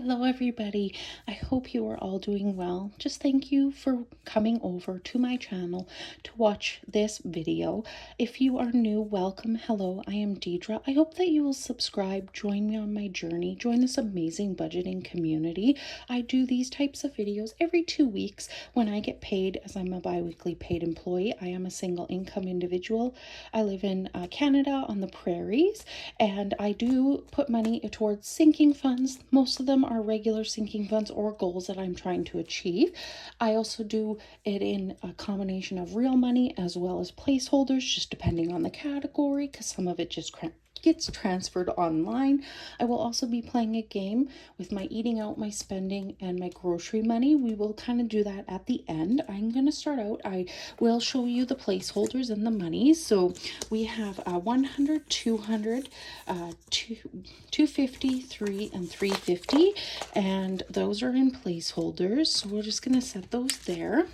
Hello, everybody. I hope you are all doing well. Just thank you for coming over to my channel to watch this video. If you are new, welcome. Hello, I am Deidre. I hope that you will subscribe, join me on my journey, join this amazing budgeting community. I do these types of videos every 2 weeks when I get paid, as I'm a bi-weekly paid employee. I am a single income individual. I live in Canada on the prairies, and I do put money towards sinking funds. Most of them are regular sinking funds or goals that I'm trying to achieve. I also do it in a combination of real money as well as placeholders, just depending on the category, because some of it just gets transferred online. I will also be playing a game with my eating out, my spending, and my grocery money. We will kind of do that at the end. I'm going to start out. I will show you the placeholders and the money. So we have 100, 200, 250, 3, and 350, and those are in placeholders. So we're just going to set those there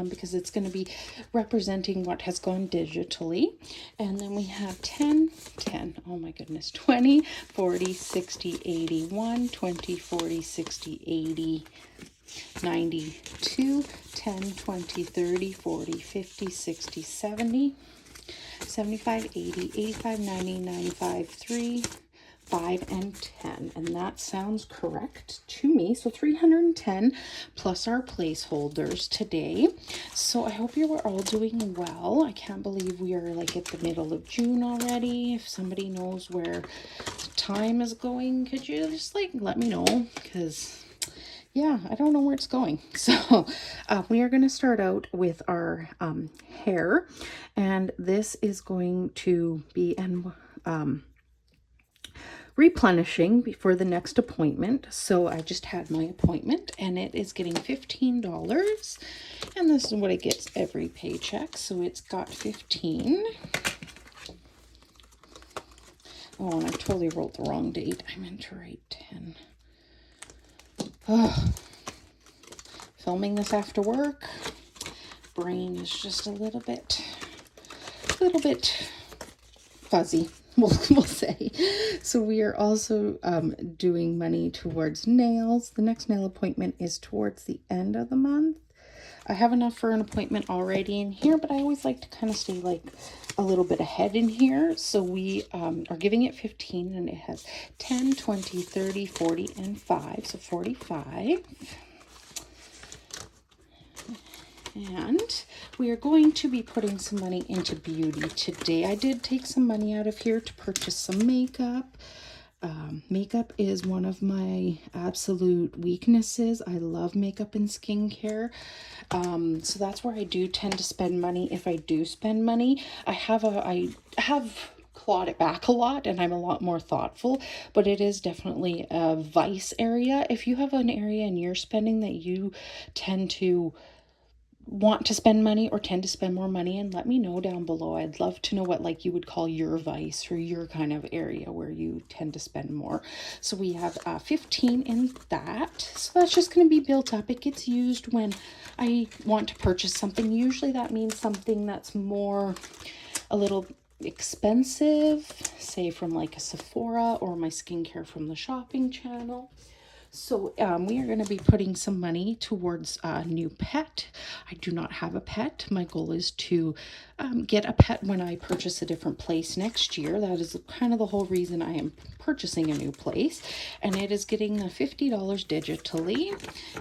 because it's going to be representing what has gone digitally. And then we have 10, oh my goodness, 20, 40, 60, 80, 1, 20, 40, 60, 80, 92, 10, 20, 30, 40, 50, 60, 70, 75, 80, 85, 90, 95, 3, 5, and 10. And that sounds correct to me. So 310 plus our placeholders today. So I hope you are all doing well. I can't believe we are like at the middle of June already. If somebody knows where the time is going, could you just like let me know? Because yeah, I don't know where it's going. So we are going to start out with our hair, and this is going to be replenishing before the next appointment. So I just had my appointment, and it is getting $15, and this is what it gets every paycheck. So it's got 15. Oh, and I totally wrote the wrong date. I meant to write 10. Oh, filming this after work, brain is just a little bit fuzzy, we'll say. So we are also doing money towards nails. The next nail appointment is towards the end of the month. I have enough for an appointment already in here, but I always like to kind of stay like a little bit ahead in here. So we are giving it 15, and it has 10, 20, 30, 40, and 5. So 45. And we are going to be putting some money into beauty today. I did take some money out of here to purchase some makeup. Makeup is one of my absolute weaknesses. I love makeup and skincare. So that's where I do tend to spend money. If I do spend money, I have clawed it back a lot, and I'm a lot more thoughtful, but it is definitely a vice area. If you have an area in your spending that you tend to want to spend money or tend to spend more money, and let me know down below. I'd love to know what like you would call your vice or your kind of area where you tend to spend more. So we have 15 in that. So that's just going to be built up. It gets used when I want to purchase something. Usually that means something that's more a little expensive, say from like a Sephora or my skincare from the shopping channel. So we are going to be putting some money towards a new pet. I do not have a pet. My goal is to get a pet when I purchase a different place next year. That is kind of the whole reason I am purchasing a new place. And it is getting $50 digitally.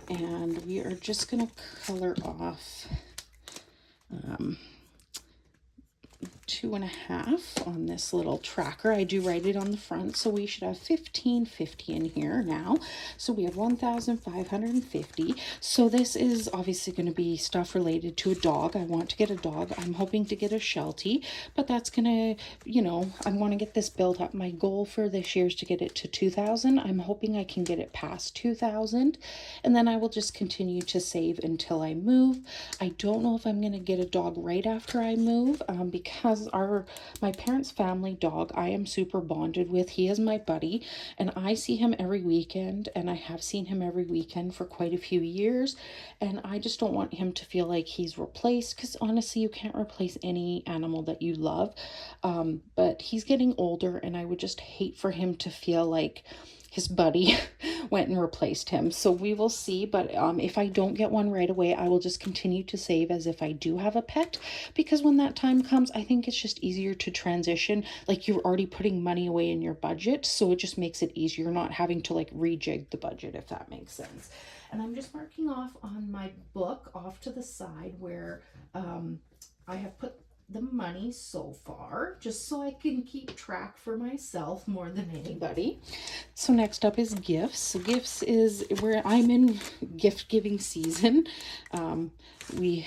And we are just going to color off 2.5 on this little tracker. I do write it on the front, so we should have 1550 in here now. So we have 1,550. So this is obviously going to be stuff related to a dog. I want to get a dog. I'm hoping to get a Sheltie, but that's gonna, I want to get this built up. My goal for this year is to get it to 2,000. I'm hoping I can get it past 2,000, and then I will just continue to save until I move. I don't know if I'm going to get a dog right after I move, because my parents' family dog I am super bonded with. He is my buddy, and I see him every weekend, and I have seen him every weekend for quite a few years, and I just don't want him to feel like he's replaced, because honestly you can't replace any animal that you love, but he's getting older, and I would just hate for him to feel like his buddy went and replaced him. So we will see. But if I don't get one right away, I will just continue to save as if I do have a pet, because when that time comes, I think it's just easier to transition. Like, you're already putting money away in your budget, so it just makes it easier. You're not having to like rejig the budget, if that makes sense. And I'm just marking off on my book off to the side where I have put the money so far, just so I can keep track for myself more than anybody. So next up is gifts. So gifts is where I'm in gift giving season. We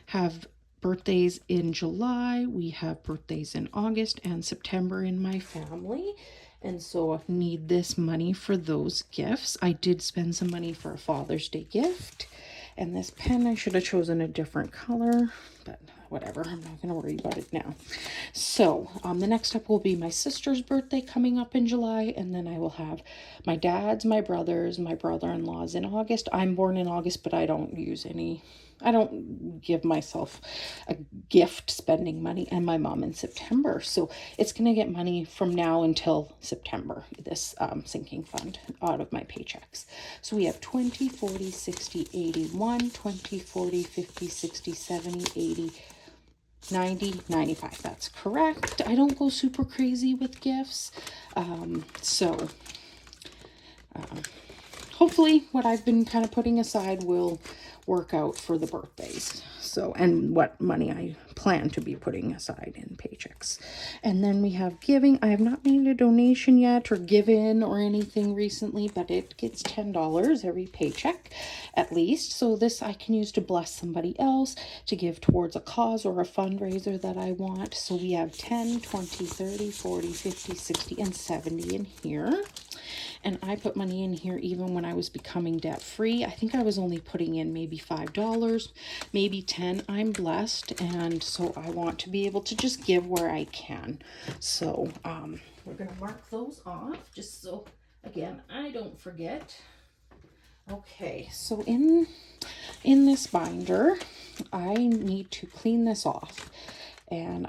have birthdays in July, we have birthdays in August and September in my family. And so I need this money for those gifts. I did spend some money for a Father's Day gift. And this pen, I should have chosen a different color, but whatever, I'm not going to worry about it now. So the next up will be my sister's birthday coming up in July, and then I will have my dad's, my brother's, my brother-in-law's in August. I'm born in August, but I don't give myself a gift spending money, and my mom in September. So it's going to get money from now until September, this sinking fund, out of my paychecks. So we have 20, 40, 60, 81, 20, 40, 50, 60, 70, 80, 90, 95. That's correct. I don't go super crazy with gifts. Hopefully what I've been kind of putting aside will work out for the birthdays. So, and what money I plan to be putting aside in paychecks. And then we have giving. I have not made a donation yet or given or anything recently, but it gets $10 every paycheck at least. So this I can use to bless somebody else, to give towards a cause or a fundraiser that I want. So we have 10, 20, 30, 40, 50, 60, and 70 in here. And I put money in here even when I was becoming debt free. I think I was only putting in maybe $5, maybe 10. I'm blessed, and so I want to be able to just give where I can. So we're going to mark those off just so, again, I don't forget. Okay, so in this binder, I need to clean this off. And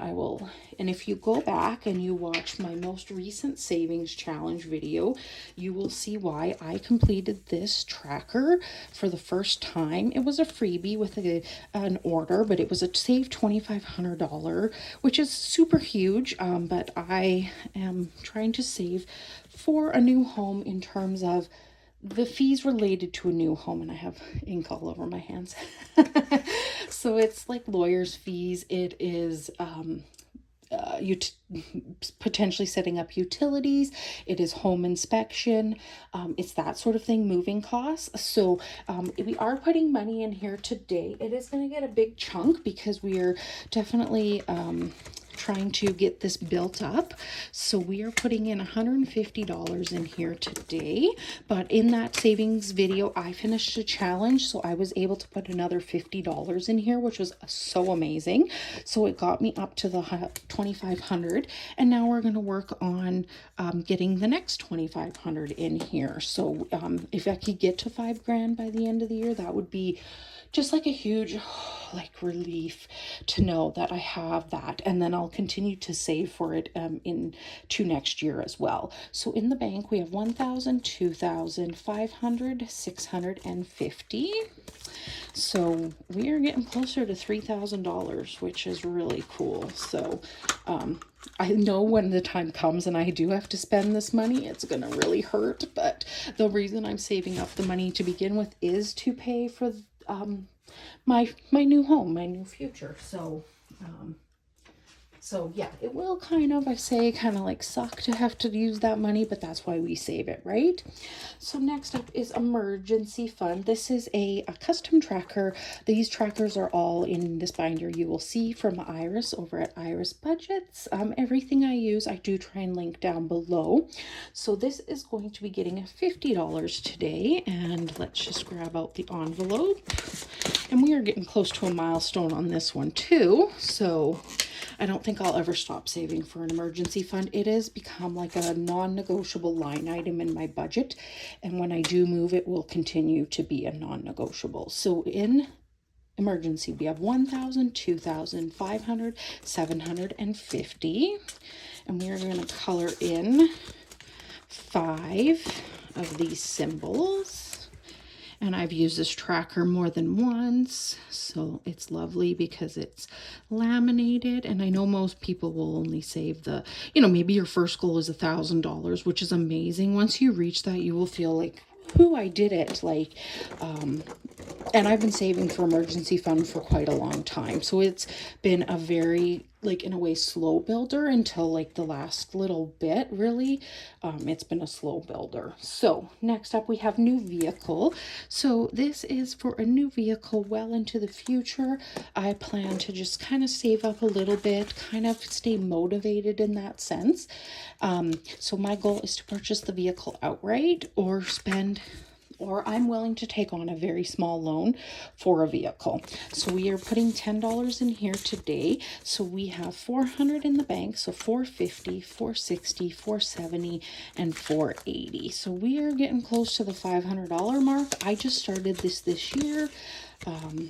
if you go back and you watch my most recent savings challenge video, you will see why I completed this tracker for the first time. It was a freebie with an order, but it was a save $2,500, which is super huge. But I am trying to save for a new home in terms of the fees related to a new home, and I have ink all over my hands. So it's like lawyer's fees. It is potentially setting up utilities. It is home inspection. It's that sort of thing, moving costs. So we are putting money in here today. It is going to get a big chunk because we are definitely trying to get this built up. So we are putting in $150 in here today. But in that savings video, I finished a challenge, so I was able to put another $50 in here, which was so amazing. So it got me up to the $2,500, and now we're going to work on getting the next $2,500 in here. So if I could get to $5,000 by the end of the year, that would be just like a huge relief to know that I have that, and then I'll continue to save for it into next year as well. So in the bank we have 1,000, 2,000, 500, 650. So we are getting closer to $3,000, which is really cool. So I know when the time comes and I do have to spend this money, it's going to really hurt. But the reason I'm saving up the money to begin with is to pay for my new home, my new future. So yeah, it will kind of suck to have to use that money, but that's why we save it, right? So next up is emergency fund. This is a custom tracker. These trackers are all in this binder you will see from Iris over at Iris Budgets. Everything I use, I do try and link down below. So this is going to be getting a $50 today, and let's just grab out the envelope. And we are getting close to a milestone on this one too. So I don't think I'll ever stop saving for an emergency fund. It has become like a non-negotiable line item in my budget. And when I do move, it will continue to be a non-negotiable. So in emergency, we have 1,000, 2,000, 500, 750. And we are going to color in 5 of these symbols. And I've used this tracker more than once, so it's lovely because it's laminated. And I know most people will only save the, maybe your first goal is $1,000, which is amazing. Once you reach that, you will feel like, whoo, I did it. Like, and I've been saving for emergency fund for quite a long time. So it's been a very, like, in a way, slow builder until like the last little bit, really. It's been a slow builder. So next up we have new vehicle. So this is for a new vehicle well into the future. I plan to just kind of save up a little bit, kind of stay motivated in that sense. So my goal is to purchase the vehicle outright or I'm willing to take on a very small loan for a vehicle. So we are putting $10 in here today. So we have $400 in the bank. So $450, $460, $470, and $480. So we are getting close to the $500 mark. I just started this year.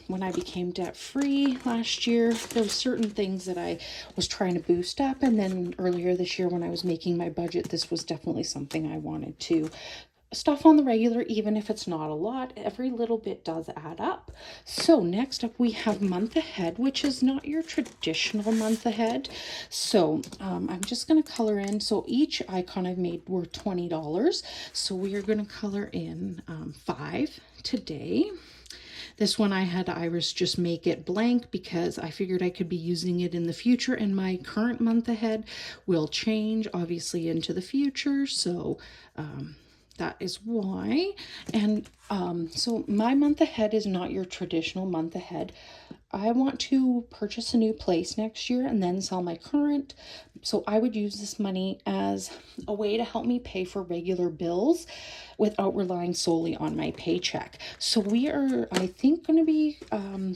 When I became debt-free last year, there were certain things that I was trying to boost up. And then earlier this year when I was making my budget, this was definitely something I wanted to stuff on the regular, even if it's not a lot. Every little bit does add up. So next up we have month ahead, which is not your traditional month ahead. So I'm just going to color in. So each icon I've made were $20. So we are going to color in 5 today. This one I had Iris just make it blank because I figured I could be using it in the future, and my current month ahead will change obviously into the future. So that is why. And so my month ahead is not your traditional month ahead. I want to purchase a new place next year and then sell my current. So I would use this money as a way to help me pay for regular bills without relying solely on my paycheck. So we are, I think, going to be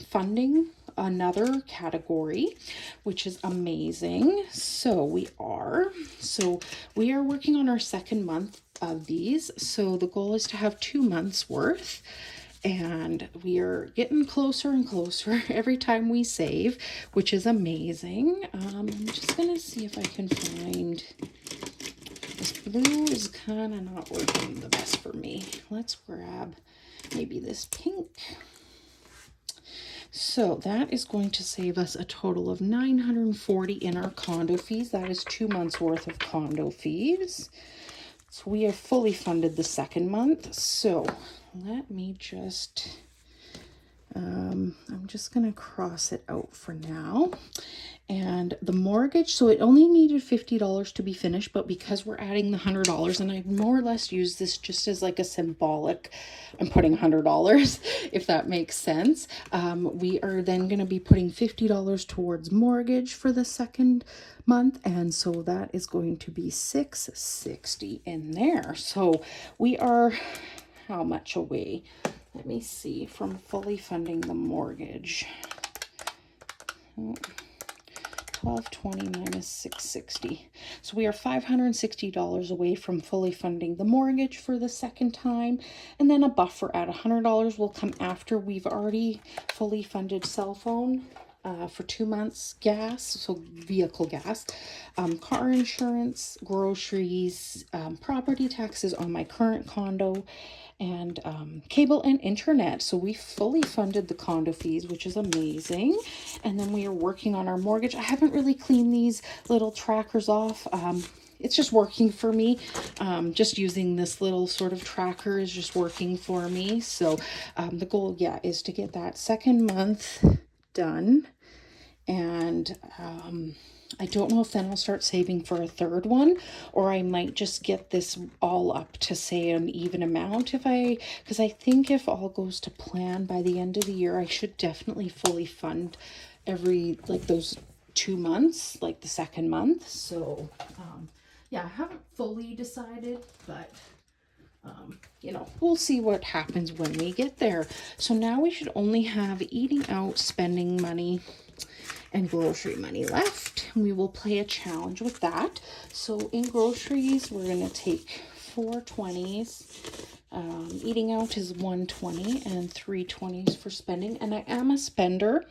funding another category, which is amazing. So we are working on our second month of these. So the goal is to have 2 months worth, and we are getting closer and closer every time we save, which is amazing. I'm just gonna see if I can find, this blue is kind of not working the best for me. Let's grab maybe this pink. So that is going to save us a total of $940 in our condo fees. That is 2 months worth of condo fees. So we have fully funded the second month. So let me just, I'm just going to cross it out for now. And the mortgage, so it only needed $50 to be finished, but because we're adding the $100, and I more or less use this just as like a symbolic, I'm putting $100, if that makes sense. We are then going to be putting $50 towards mortgage for the second month, and so that is going to be $660 in there. So we are how much away? Let me see, from fully funding the mortgage. 1220 minus 660. So we are $560 away from fully funding the mortgage for the second time. And then a buffer at $100 will come after we've already fully funded cell phone for 2 months, gas, so vehicle gas, car insurance, groceries, property taxes on my current condo, and cable and internet. So we fully funded the condo fees, which is amazing. And then we are working on our mortgage. I haven't really cleaned these little trackers off. It's just working for me. Just using this little sort of tracker is just working for me. So the goal, yeah, is to get that second month done. And I don't know if then I'll start saving for a third one, or I might just get this all up to say an even amount because I think if all goes to plan by the end of the year, I should definitely fully fund every, like those 2 months, like the second month. So, yeah, I haven't fully decided, but we'll see what happens when we get there. So now we should only have eating out, spending money, and grocery money left. We will play a challenge with that. So in groceries, we're going to take 4 20s. Eating out is 120 and 3 20s for spending. And I am a spender,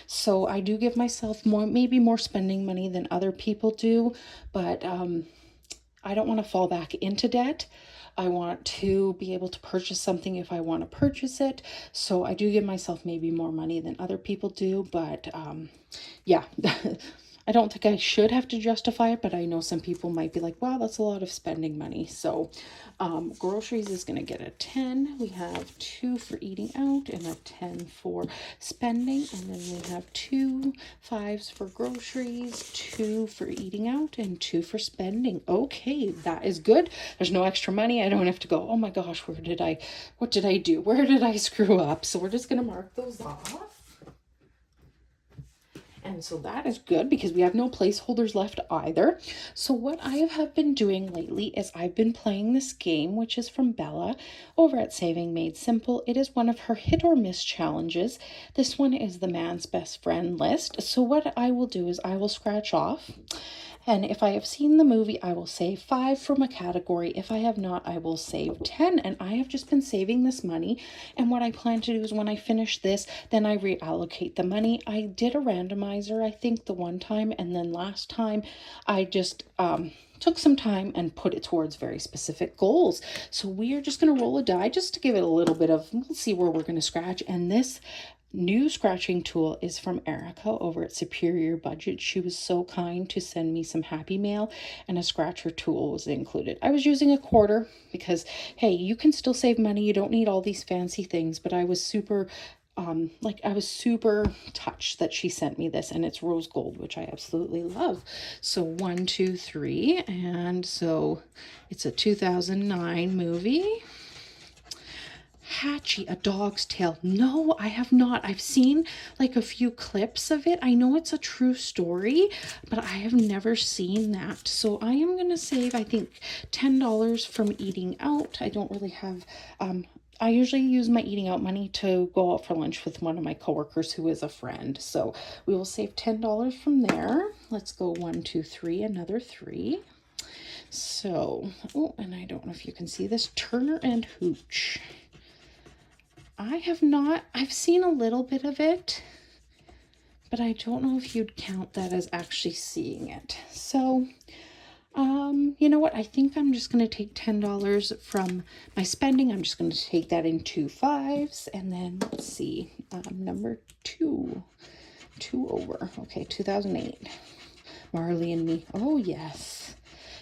so I do give myself maybe more spending money than other people do. But I don't want to fall back into debt. I want to be able to purchase something if I want to purchase it. So I do give myself maybe more money than other people do, but yeah. I don't think I should have to justify it, but I know some people might be like, wow, that's a lot of spending money. So groceries is going to get a 10. We have 2 for eating out and a 10 for spending. And then we have 2 5s for groceries, 2 for eating out, and 2 for spending. Okay, that is good. There's no extra money. I don't have to go, oh my gosh, what did I do? Where did I screw up? So we're just going to mark those off. And so that is good because we have no placeholders left either. So what I have been doing lately is I've been playing this game, which is from Bella over at Saving Made Simple. It is one of her hit or miss challenges. This one is the man's best friend list. So what I will do is I will scratch off. And if I have seen the movie, I will save 5 from a category. If I have not, I will save 10. And I have just been saving this money. And what I plan to do is when I finish this, then I reallocate the money. I did a randomizer, I think, the one time. And then last time, I just took some time and put it towards very specific goals. So we are just going to roll a die just to give it a little bit of, we'll see where we're going to scratch. And this new scratching tool is from Erica over at Superior Budget. She was so kind to send me some happy mail and a scratcher tool was included. I was using a quarter because, hey, you can still save money. You don't need all these fancy things, but I was super touched that she sent me this, and it's rose gold, which I absolutely love. So 1, 2, 3, and so it's a 2009 movie. Hatchie, A Dog's Tale. No, I have not. I've seen like a few clips of it. I know it's a true story, but I have never seen that. So I am going to save, I think, $10 from eating out. I don't really have, I usually use my eating out money to go out for lunch with one of my coworkers who is a friend. So we will save $10 from there. Let's go 1, 2, 3, another 3. So, oh, and I don't know if you can see this, Turner and Hooch. I have not, I've seen a little bit of it, but I don't know if you'd count that as actually seeing it. So, you know what? I think I'm just going to take $10 from my spending. I'm just going to take that in 2 5s. And then let's see, number 2 over. Okay, 2008. Marley and Me. Oh, yes.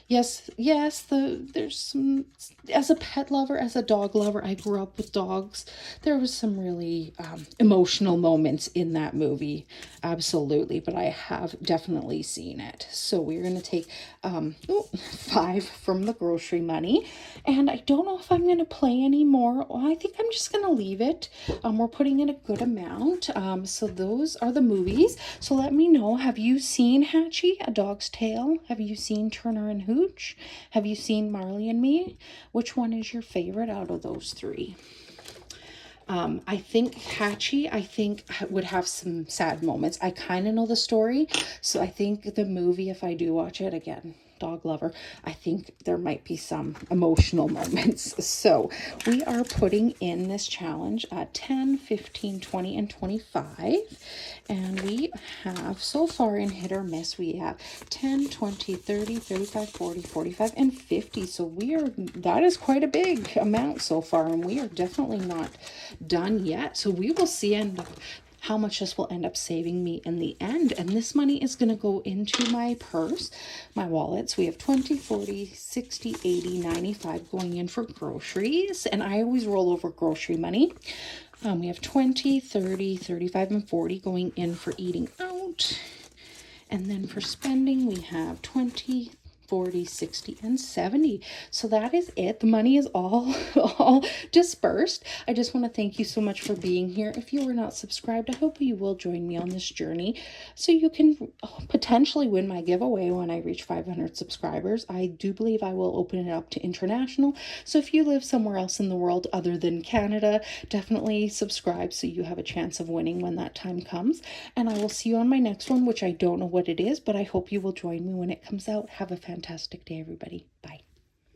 Yes, there's some, as a pet lover, as a dog lover, I grew up with dogs. There was some really emotional moments in that movie, absolutely, but I have definitely seen it. So we're going to take 5 from the grocery money, and I don't know if I'm going to play anymore. I think I'm just going to leave it. We're putting in a good amount. So those are the movies. So let me know, have you seen Hatchie, A Dog's Tale? Have you seen Turner and Hooch? Have you seen Marley and Me? Which one is your favorite out of those 3? I think Hatchie, would have some sad moments. I kind of know the story, so I think the movie, if I do watch it again, dog lover, I think there might be some emotional moments. So we are putting in this challenge at 10, 15, 20, and 25. And we have, so far in hit or miss, we have 10, 20, 30, 35, 40, 45, and 50. So that is quite a big amount so far, and we are definitely not done yet. So we will see how much this will end up saving me in the end. And this money is going to go into my purse, my wallet. So we have 20, 40, 60, 80, 95 going in for groceries. And I always roll over grocery money. We have 20, 30, 35, and 40 going in for eating out. And then for spending, we have 20, 40, 60, and 70. So that is it. The money is all dispersed. I just want to thank you so much for being here. If you are not subscribed, I hope you will join me on this journey so you can potentially win my giveaway when I reach 500 subscribers. I do believe I will open it up to international. So if you live somewhere else in the world other than Canada, definitely subscribe so you have a chance of winning when that time comes. And I will see you on my next one, which I don't know what it is, but I hope you will join me when it comes out. Have a fantastic day, everybody. Bye.